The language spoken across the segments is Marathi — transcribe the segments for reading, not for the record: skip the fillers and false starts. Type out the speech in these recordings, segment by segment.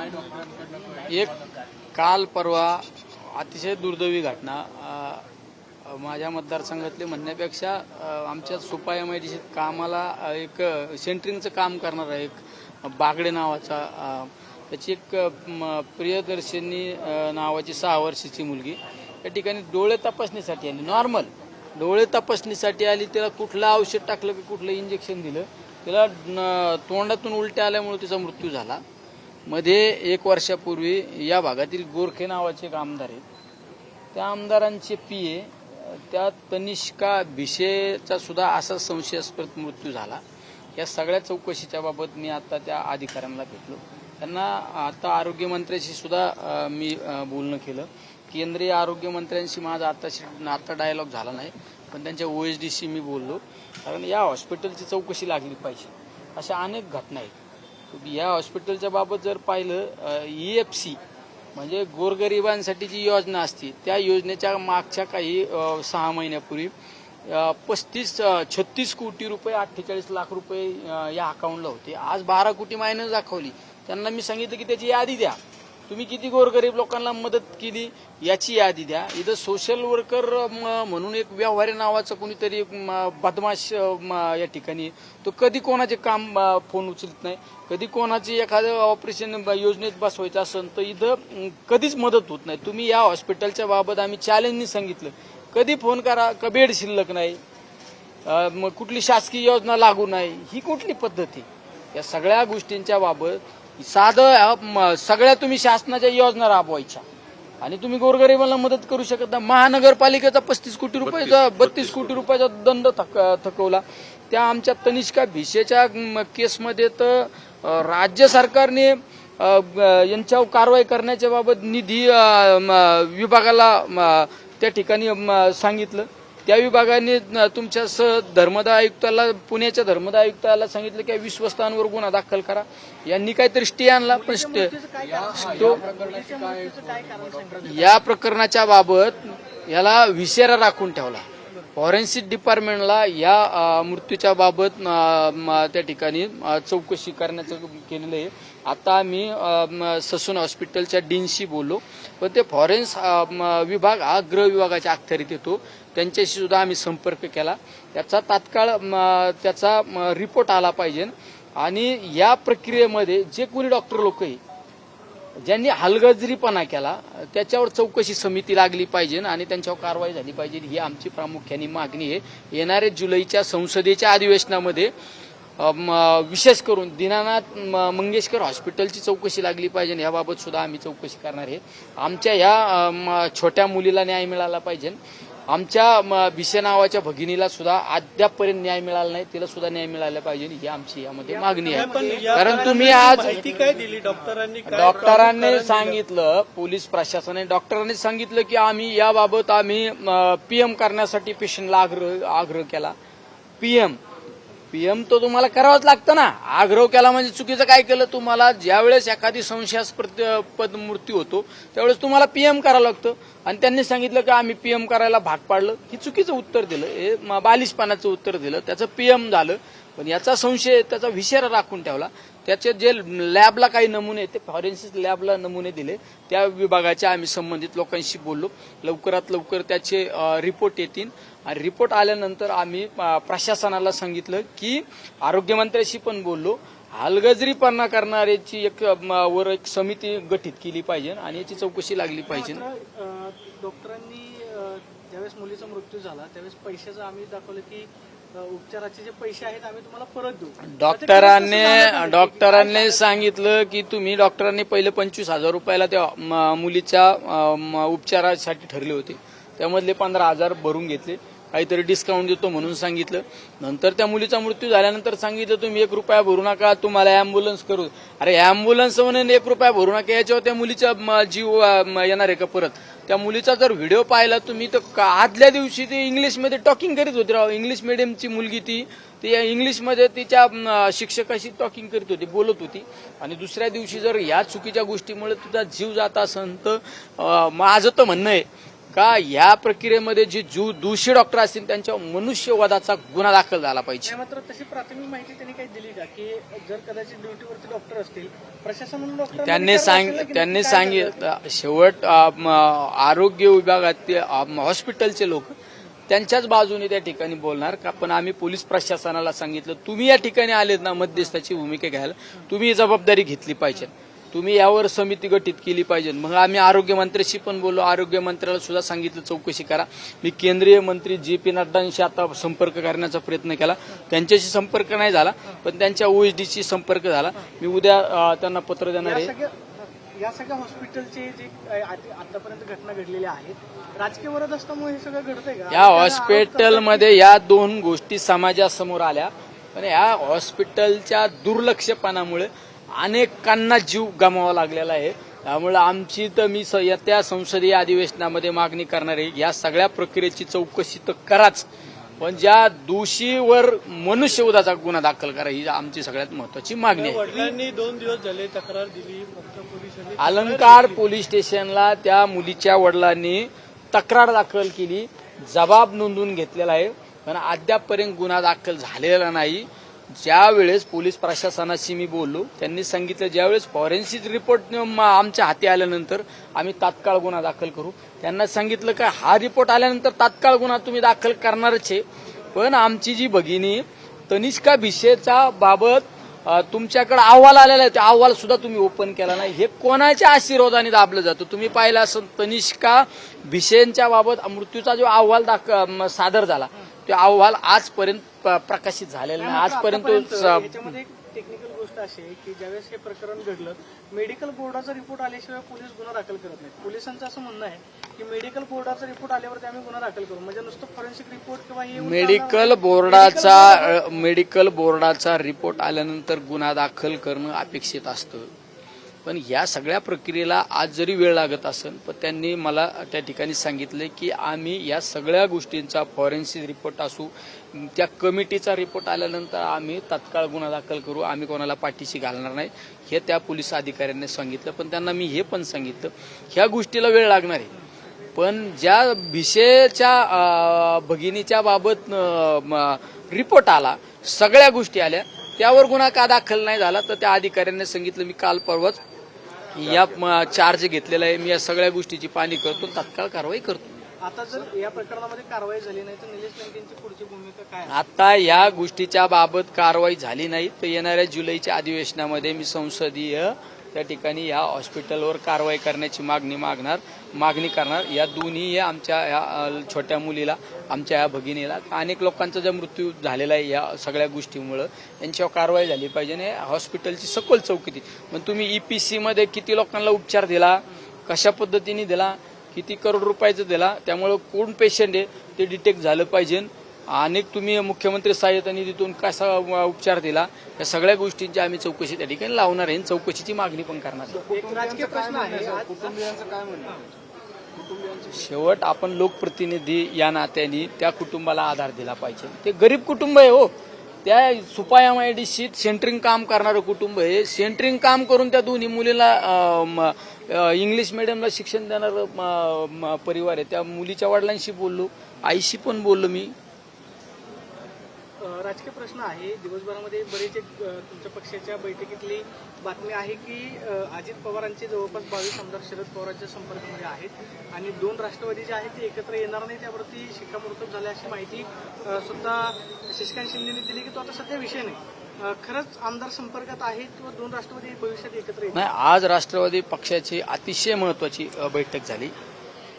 एक काल परवा अतिशय दुर्दैवी घटना माझ्या मतदारसंघातले म्हणण्यापेक्षा आमच्या सुपा एमआयडीसी कामाला एक सेंटरिंगचं काम करणारा एक बागडे नावाचा त्याची एक प्रियदर्शनी नावाची 6 वर्षाची मुलगी या ठिकाणी डोळे तपासणीसाठी आली. नॉर्मल डोळे तपासणीसाठी आली. त्याला कुठलं औषध टाकलं की कुठलं इंजेक्शन दिलं, तिला तोंडातून उलट्या आल्यामुळे तिचा मृत्यू झाला. मध्ये 1 वर्षापूर्वी या भागातील गोरखे नावाचे एक आमदार आहेत, त्या आमदारांचे पीए त्या तनिष्का भिशेचा सुद्धा असा संशयास्पद मृत्यू झाला. या सगळ्या चौकशीच्या बाबत मी आता त्या अधिकाऱ्यांना भेटलो. त्यांना आता आरोग्यमंत्र्यांशी सुद्धा मी बोलणं केलं. केंद्रीय आरोग्यमंत्र्यांशी माझा आता डायलॉग झाला नाही, पण त्यांच्या OSDशी मी बोललो. कारण या हॉस्पिटलची चौकशी लागली पाहिजे. अशा अनेक घटना आहेत. या हॉस्पिटलच्या बाबत जर पाहिलं, EFC म्हणजे गोरगरिबांसाठी जी योजना असते त्या योजनेच्या मागच्या काही 6 महिन्यापूर्वी 36 कोटी रुपये 48 लाख रुपये या अकाउंटला होते. आज 12 कोटी मायनस दाखवली. त्यांना मी सांगितलं की त्याची यादी द्या, तुम्ही किती गोरगरीब लोकांना मदत केली याची यादी द्या. इथं सोशल वर्कर म्हणून एक व्यवहारी नावाचा कोणीतरी बदमाश या ठिकाणी, तो कधी कोणाचे काम फोन उचलत नाही, कधी कोणाचे एखादं ऑपरेशन योजनेत बसवायचं असेल तर इथं कधीच मदत होत नाही. तुम्ही या हॉस्पिटलच्या बाबत आम्ही चॅलेंजनी सांगितलं, कधी फोन करा का बेड शिल्लक नाही, मग कुठली शासकीय योजना लागू नाही, ही कुठली पद्धती. या सगळ्या गोष्टींच्या बाबत साधं सगळ्या तुम्ही शासनाच्या योजना राबवायच्या आणि तुम्ही गोरगरिबांना मदत करू शकत नाही. महानगरपालिकेचा 35 कोटी रुपयाचा 32 कोटी रुपयाचा दंड थकवला. त्या आमच्या तनिष्का भिशेच्या केसमध्ये तर राज्य सरकारने यांच्यावर कारवाई करण्याच्या बाबत निधी विभागाला त्या ठिकाणी सांगितलं. त्या विभागाने तुमच्या धर्मदाय आयुक्ताला, पुण्याच्या धर्मदाय आयुक्ताला सांगितलं की विश्वस्तांवर गुन्हा दाखल करा. यांनी काहीतरी स्टे आणला, पण या प्रकरणाच्या बाबत याला विशेरा राखून ठेवला. फॉरेन्सिक डिपार्टमेंटला या मृत्यूच्या बाबत त्या ठिकाणी चौकशी करण्याचं केलेलं आहे. आता मी ससून हॉस्पिटलच्या डीनशी बोललो, पण ते फॉरेन्स विभाग हा गृह विभागाच्या अखत्यारीत येतो. त्यांच्याशी सुद्धा आम्ही संपर्क केला. त्याचा तात्काळ त्याचा रिपोर्ट आला पाहिजे आणि या प्रक्रियेमध्ये जे कोणी डॉक्टर लोक आहे ज्यांनी हलगर्जीपणा केला त्याच्यावर चौकशी समिती लागली पाहिजे आणि त्यांच्यावर कारवाई झाली पाहिजे, ही आमची प्रामुख्याने मागणी आहे. येणाऱ्या जुलैच्या संसदेच्या अधिवेशनामध्ये विशेष करून दीनानाथ मंगेशकर हॉस्पिटलची चौकशी लागली पाहिजे. याबाबत सुद्धा आम्ही चौकशी करणार आहे. आमच्या या छोट्या मुलीला न्याय मिळाला पाहिजे. आमच्या भिशे नावाच्या भगिनीला सुद्धा अद्यापपर्यंत न्याय मिळाला नाही, तिला सुद्धा न्याय मिळाला पाहिजे, ही आमची यामध्ये मागणी आहे. कारण तुम्ही आज काय दिली डॉक्टरांनी सांगितलं, पोलीस प्रशासनाने डॉक्टरांनी सांगितलं की आम्ही याबाबत PM करण्यासाठी पेशंटला आग्रह केला. PM तो तुम्हाला करावंच लागतं ना. आग्रह केला म्हणजे चुकीचं काय केलं? तुम्हाला ज्यावेळेस एखादी संशयास्पद मृत्यू होतो त्यावेळेस तुम्हाला PM करावं लागतं आणि त्यांनी सांगितलं की आम्ही PM करायला भाग पाडलं. ही चुकीचं उत्तर दिलं, हे बालिशपणाचं उत्तर दिलं. त्याचं PM झालं, पण याचा संशय त्याचा विषय राखून ठेवला. त्याचे जे लॅबला काही नमुने, ते फॉरेन्सिक लॅबला नमुने दिले. त्या विभागाच्या आम्ही संबंधित लोकांशी बोललो. लवकरात लवकर त्याचे रिपोर्ट येतील आणि रिपोर्ट आल्यानंतर आम्ही प्रशासनाला सांगितलं की आरोग्यमंत्र्यांशी पण बोललो, हलगर्जीपणा करणाऱ्याची एक समिती गठीत केली पाहिजे आणि याची चौकशी लागली पाहिजे. डॉक्टरांनी ज्यावेळेस मुलीचा मृत्यू झाला त्यावेळेस पैशाचं आम्ही दाखवलं की उपचाराचे जे पैसे आहेत आम्ही तुम्हाला परत देऊ. डॉक्टरांनी सांगितलं की तुम्ही डॉक्टरांनी पहिले 25,000 रुपयाला त्या मुलीच्या उपचारासाठी ठरले होते, त्यामधले 15,000 भरून घेतले, काहीतरी डिस्काउंट देतो म्हणून सांगितलं. नंतर त्या मुलीचा मृत्यू झाल्यानंतर सांगितलं तुम्ही 1 रुपया भरू नका, तुम्हाला अँब्युलन्स करू. अरे अँब्युलन्स म्हणून 1 रुपया भरू नका, याच्यावर त्या मुलीचा जीव येणार आहे का परत? त्या मुलीचा जर व्हिडिओ पाहिला तुम्ही तर आदल्या दिवशी ते इंग्लिशमध्ये टॉकिंग करीत होती. राव, इंग्लिश मिडियमची मुलगी ती इंग्लिशमध्ये तिच्या शिक्षकाशी टॉकिंग करीत होती, बोलत होती. आणि दुसऱ्या दिवशी जर या चुकीच्या गोष्टीमुळे तुझा जीव जात असेल तर माझं तर म्हणणं आहे का या प्रक्रियेमध्ये जे दोषी डॉक्टर असतील त्यांच्यावर मनुष्यवधाचा गुन्हा दाखल झाला पाहिजे. मात्र तशी प्राथमिक माहिती त्यांनी काही दिली का की जर कदाचित ड्युटीवरती डॉक्टर असतील प्रशासन डॉक्टर त्यांनी सांगितलं शेवट आरोग्य विभागातील हॉस्पिटलचे लोक त्यांच्याच बाजूने त्या ठिकाणी बोलणार का, पण आम्ही पोलीस प्रशासनाला सांगितलं तुम्ही या ठिकाणी आलेत ना मध्यस्थाची भूमिका घ्यायला, तुम्ही जबाबदारी घेतली पाहिजे, तुम्ही यावर समिती गठीत केली पाहिजे. मग आम्ही आरोग्यमंत्र्याशी पण बोललो, आरोग्यमंत्र्याला सुद्धा सांगितलं चौकशी करा. मी केंद्रीय मंत्री JP नड्डांशी आता संपर्क करण्याचा प्रयत्न केला, त्यांच्याशी संपर्क नाही झाला, पण त्यांच्या OSDशी संपर्क झाला. मी उद्या त्यांना पत्र देणार आहे. या सगळ्या हॉस्पिटलचे जे आतापर्यंत घटना घडलेल्या आहेत राजकीय वरद असल्यामुळे हे सगळं घडतंय का? या हॉस्पिटलमध्ये या दोन गोष्टी समाजासमोर आल्या, पण या हॉस्पिटलच्या दुर्लक्षपणामुळे अनेकांना जीव गमावा लागलेला आहे. त्यामुळे आमची तर मी त्या संसदीय अधिवेशनामध्ये मागणी करणार आहे, या सगळ्या प्रक्रियेची चौकशी तर कराच, पण ज्या दोषीवर मनुष्यवधाचा गुन्हा दाखल करा ही आमची सगळ्यात महत्वाची मागणी आहे. वडिलांनी 2 दिवस झाले तक्रार दिली, फक्त पोलिसांनी अलंकार पोलीस स्टेशनला त्या मुलीच्या वडिलांनी तक्रार दाखल केली, जबाब नोंदवून घेतलेला आहे, पण अद्यापपर्यंत गुन्हा दाखल झालेला नाही. ज्यावेळेस पोलीस प्रशासनाशी मी बोललो, त्यांनी सांगितलं ज्यावेळेस फॉरेन्सिक रिपोर्ट आमच्या हाती आल्यानंतर आम्ही तात्काळ गुन्हा दाखल करू. त्यांना सांगितलं का हा रिपोर्ट आल्यानंतर तात्काळ गुन्हा तुम्ही दाखल करणारच आहे, पण आमची जी भगिनी तनिष्का भिसेचा बाबत तुमच्याकडे अहवाल आलेला आहे, ते अहवाल सुद्धा तुम्ही ओपन केला नाही. हे कोणाच्या आशीर्वादाने दाबलं जातं? तुम्ही पाहिलं असं तनिष्का भिसेंच्या बाबत मृत्यूचा जो अहवाल सादर झाला, तो अहवाल आजपर्यंत प्रकाशित झालेला नाही. आजपर्यंत याच्यामध्ये एक टेक्निकल गोष्ट अशी आहे की ज्यावेळेस हे प्रकरण घडलं मेडिकल बोर्डाचा रिपोर्ट आल्याशिवाय पोलीस गुन्हा दाखल करत नाहीत. पोलिसांचं असं म्हणणं आहे की मेडिकल बोर्डाचा रिपोर्ट आल्यावरती आम्ही गुन्हा दाखल करू, म्हणजे नुसतं फॉरेन्सिक रिपोर्ट किंवा मेडिकल बोर्डाचा रिपोर्ट आल्यानंतर गुन्हा दाखल करणं अपेक्षित असतं. पण या सगळ्या प्रक्रियेला आज जरी वेळ लागत असेल, पण त्यांनी मला त्या ठिकाणी सांगितलं की आम्ही या सगळ्या गोष्टींचा फॉरेन्सिक रिपोर्ट असू, त्या कमिटीचा रिपोर्ट आल्यानंतर आम्ही तात्काळ गुन्हा दाखल करू, आम्ही कोणाला पाठीशी घालणार नाही, हे त्या पोलीस अधिकाऱ्यांनी सांगितलं. पण त्यांना मी हे पण सांगितलं ह्या गोष्टीला वेळ लागणार आहे, पण ज्या भिसेच्या भगिनीच्या बाबत रिपोर्ट आला, सगळ्या गोष्टी आल्या, त्यावर गुन्हा का दाखल नाही झाला, तर त्या अधिकाऱ्यांनी सांगितलं मी काल परवाच या चार्ज घेतलेला आहे, मी या सगळ्या गोष्टीची पाहणी करतो, तात्काळ कारवाई करतो. आता जर या प्रकरणामध्ये कारवाई झाली नाही तर निलेश लंकेंची पुढची भूमिका काय? आता या गोष्टीच्या बाबत कारवाई झाली नाही तर येणाऱ्या जुलैच्या अधिवेशनामध्ये मी संसदीय त्या ठिकाणी या हॉस्पिटलवर कारवाई करण्याची मागणी करणार. या दोन्ही आमच्या या छोट्या मुलीला, आमच्या या भगिनीला, अनेक लोकांचा जो मृत्यू झालेला आहे या सगळ्या गोष्टीमुळे, यांच्यावर कारवाई झाली पाहिजे आणि हॉस्पिटलची सखोल चौकशी. पण तुम्ही EPC मध्ये किती लोकांना उपचार दिला, कशा पद्धतीने दिला, किती करोड रुपयाचं दिला, त्यामुळे कोण पेशंट आहे ते डिटेक्ट झालं पाहिजे. अनेक तुम्ही मुख्यमंत्री सहाय्यता निधीतून कसा उपचार दिला, या सगळ्या गोष्टींची आम्ही चौकशी त्या ठिकाणी लावणार आहे, चौकशीची मागणी पण करणार. एक राजकीय प्रश्न आहे, कुटुंबियांचं काय म्हणणं? शेवट आपण लोकप्रतिनिधी या नात्याने त्या कुटुंबाला आधार दिला पाहिजे. ते गरीब कुटुंब आहे हो, त्या सुपा MIDC सेंटरिंग काम करणारं कुटुंब आहे. सेंटरिंग काम करून त्या दोन्ही मुलीला इंग्लिश मिडियमला शिक्षण देणारं परिवार आहे. त्या मुलीच्या वडिलांशी बोललो, आईशी पण बोललो मी. राजकीय प्रश्न आहे. दिवसभरामध्ये बरेच एक तुमच्या पक्षाच्या बैठकीतली बातमी आहे की अजित पवारांचे जवळपास 22 आमदार शरद पवारांच्या संपर्कामध्ये आहेत आणि 2 राष्ट्रवादी जे आहेत ते एकत्र येणार नाही, त्यावरती शिक्कामोर्तब झाले अशी माहिती स्वतः शशिकांत शिंदेने दिली की तो आता सध्या विषय नाही. खरंच आमदार संपर्कात आहेत किंवा 2 राष्ट्रवादी भविष्यात एकत्र येतील? नाही, आज राष्ट्रवादी पक्षाची अतिशय महत्वाची बैठक झाली.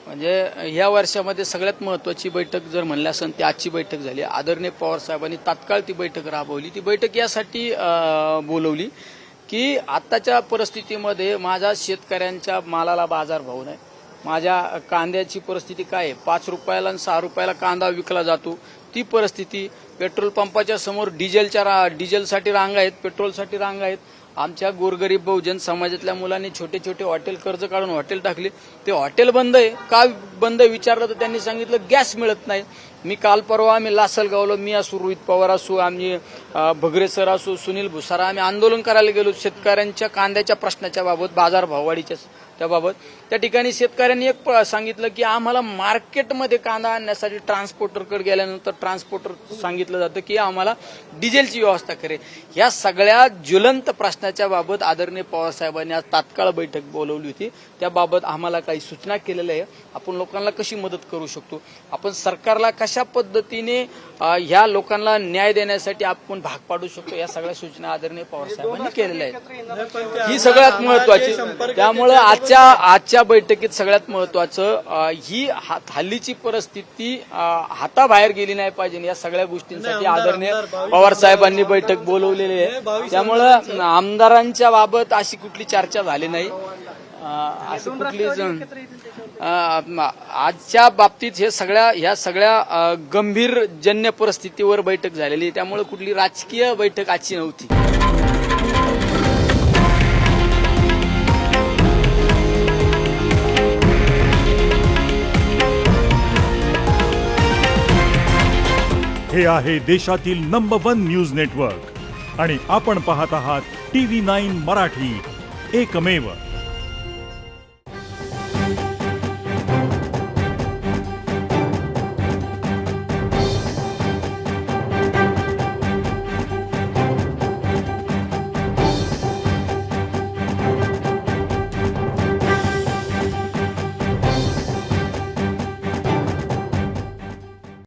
म्हणजे ह्या वर्षामध्ये सगळ्यात महत्वाची बैठक जर म्हणलं असेल ती आजची बैठक झाली. आदरणीय पवार साहेबांनी तात्काळ ती बैठक राबवली. ती बैठक यासाठी बोलवली की आताच्या परिस्थितीमध्ये माझ्या शेतकऱ्यांच्या मालाला बाजारभाव नाही, माझ्या कांद्याची परिस्थिती काय आहे, 5 रुपयाला आणि 6 रुपयाला कांदा विकला जातो, ती परिस्थिती. पेट्रोल पंपाच्या समोर डिझेलसाठी रांगा आहेत, पेट्रोलसाठी रांगा आहेत. आमच्या गोरगरीब बहुजन समाजातल्या मुलांनी छोटे छोटे हॉटेल कर्ज काढून हॉटेल टाकले, ते हॉटेल बंद आहे. का बंद विचारलं तर त्यांनी सांगितलं गॅस मिळत नाही. मी काल परवा आम्ही लासलगावला मी असू, रोहित पवार असू, आम्ही भगरे सर असू, सुनील भुसारा, आम्ही आंदोलन करायला गेलो शेतकऱ्यांच्या कांद्याच्या प्रश्नाच्या बाबत, बाजार भाववाढीच्या त्याबाबत. त्या ठिकाणी शेतकऱ्यांनी एक सांगितलं की आम्हाला मार्केटमध्ये कांदा आणण्यासाठी ट्रान्सपोर्टरकडे गेल्यानंतर ट्रान्सपोर्टर सांगितलं जातं की आम्हाला डिझेलची व्यवस्था करे. या सगळ्या ज्वलंत प्रश्नाच्या बाबत आदरणीय पवार साहेबांनी आज तात्काळ बैठक बोलवली होती. त्याबाबत आम्हाला काही सूचना केलेल्या आहे. आपण लोकांना कशी मदत करू शकतो, आपण सरकारला कशा पद्धतीने ह्या लोकांना न्याय देण्यासाठी आपण भाग पाडू शकतो, या सगळ्या सूचना आदरणीय पवार साहेबांनी केलेल्या आहेत. ही सगळ्यात महत्वाची. त्यामुळे आजच्या बैठकीत सगळ्यात महत्वाचं ही हल्लीची परिस्थिती हाताबाहेर गेली नाही पाहिजे, या सगळ्या गोष्टींसाठी आदरणीय पवार साहेबांनी बैठक बोलवलेली आहे. त्यामुळं आमदारांच्या बाबत अशी कुठली चर्चा झाली नाही. असं कुठली आजच्या बाबतीत ह्या सगळ्या गंभीर जन्य परिस्थितीवर बैठक झालेली आहे. त्यामुळे कुठली राजकीय बैठक आजची नव्हती. हे आहे देशातील नंबर 1 न्यूज नेटवर्क आणि आपण पाहत आहात TV9 मराठी, एकमेव.